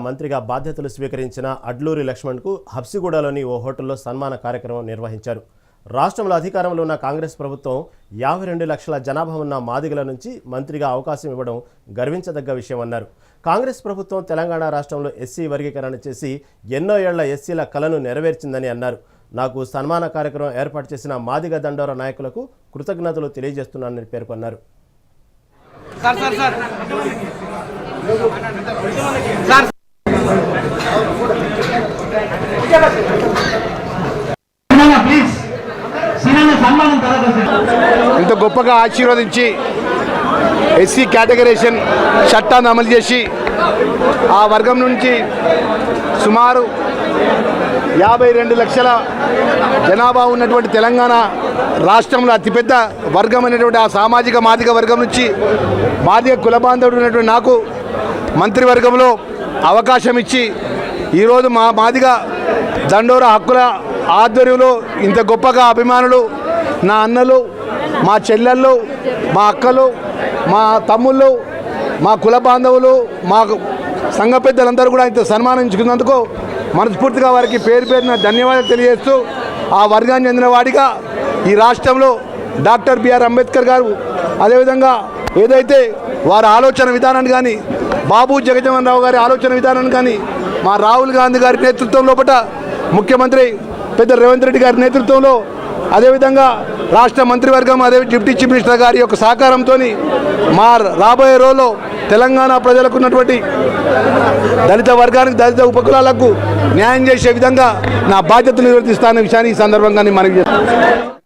మంత్రిగా బాధ్యతలు స్వీకరించిన అడ్లూరి లక్ష్మణ్కు హబ్సిగూడలోని ఓ హోటల్లో సన్మాన కార్యక్రమం నిర్వహించారు. రాష్ట్రంలో అధికారంలో ఉన్న కాంగ్రెస్ ప్రభుత్వం 52 లక్షల జనాభా ఉన్న మాదిగల నుంచి మంత్రిగా అవకాశం ఇవ్వడం గర్వించదగ్గ విషయమన్నారు. కాంగ్రెస్ ప్రభుత్వం తెలంగాణ రాష్ట్రంలో ఎస్సీ వర్గీకరణ చేసి ఎన్నో ఏళ్ల ఎస్సీల కలను నెరవేర్చిందని అన్నారు. నాకు సన్మాన కార్యక్రమం ఏర్పాటు చేసిన మాదిగ దండోర నాయకులకు కృతజ్ఞతలు తెలియజేస్తున్నానని పేర్కొన్నారు. ఇంత గొప్పగా ఆశీర్వదించి ఎస్సీ కేటగరైజేషన్ చట్టాన్ని అమలు చేసి ఆ వర్గం నుంచి సుమారు 52 లక్షల జనాభా ఉన్నటువంటి తెలంగాణ రాష్ట్రంలో అతిపెద్ద వర్గం అనేటువంటి ఆ సామాజిక మాదిగ వర్గం నుంచి మాదిగ కుల బాంధవుడు ఉన్నటువంటి నాకు మంత్రివర్గంలో అవకాశం ఇచ్చి ఈరోజు మా మాదిగ దండోర హక్కుల ఆధ్వర్యంలో ఇంత గొప్పగా అభిమానులు, నా అన్నలు, మా చెల్లెళ్ళు, మా అక్కలు, మా తమ్ముళ్ళు, మా కుల బాంధవులు, మా సంఘ పెద్దలందరూ కూడా ఇంత సన్మానించుకున్నందుకు మనస్ఫూర్తిగా వారికి పేరు పేరున ధన్యవాదాలు తెలియజేస్తూ, ఆ వర్గాన్ని చెందిన వాడిగా ఈ రాష్ట్రంలో డాక్టర్ బిఆర్ అంబేద్కర్ గారు అదేవిధంగా ఏదైతే వారి ఆలోచన విధానాన్ని కానీ, బాబు జగజ్జీవన్ రావు గారి ఆలోచన విధానాన్ని కానీ, మా రాహుల్ గాంధీ గారి నేతృత్వం లోపల ముఖ్యమంత్రి పెద్ద రేవంత్ రెడ్డి గారి నేతృత్వంలో అదేవిధంగా రాష్ట్ర మంత్రివర్గం అదే డిప్యూటీ చీఫ్ మినిస్టర్ గారి యొక్క సహకారంతో మా రాబోయే రోజుల్లో తెలంగాణ ప్రజలకు ఉన్నటువంటి దళిత వర్గానికి, దళిత ఉపకులాలకు న్యాయం చేసే విధంగా నా బాధ్యతలు నిర్వర్తిస్తానన్న విషయాన్ని ఈ సందర్భంగా మనకి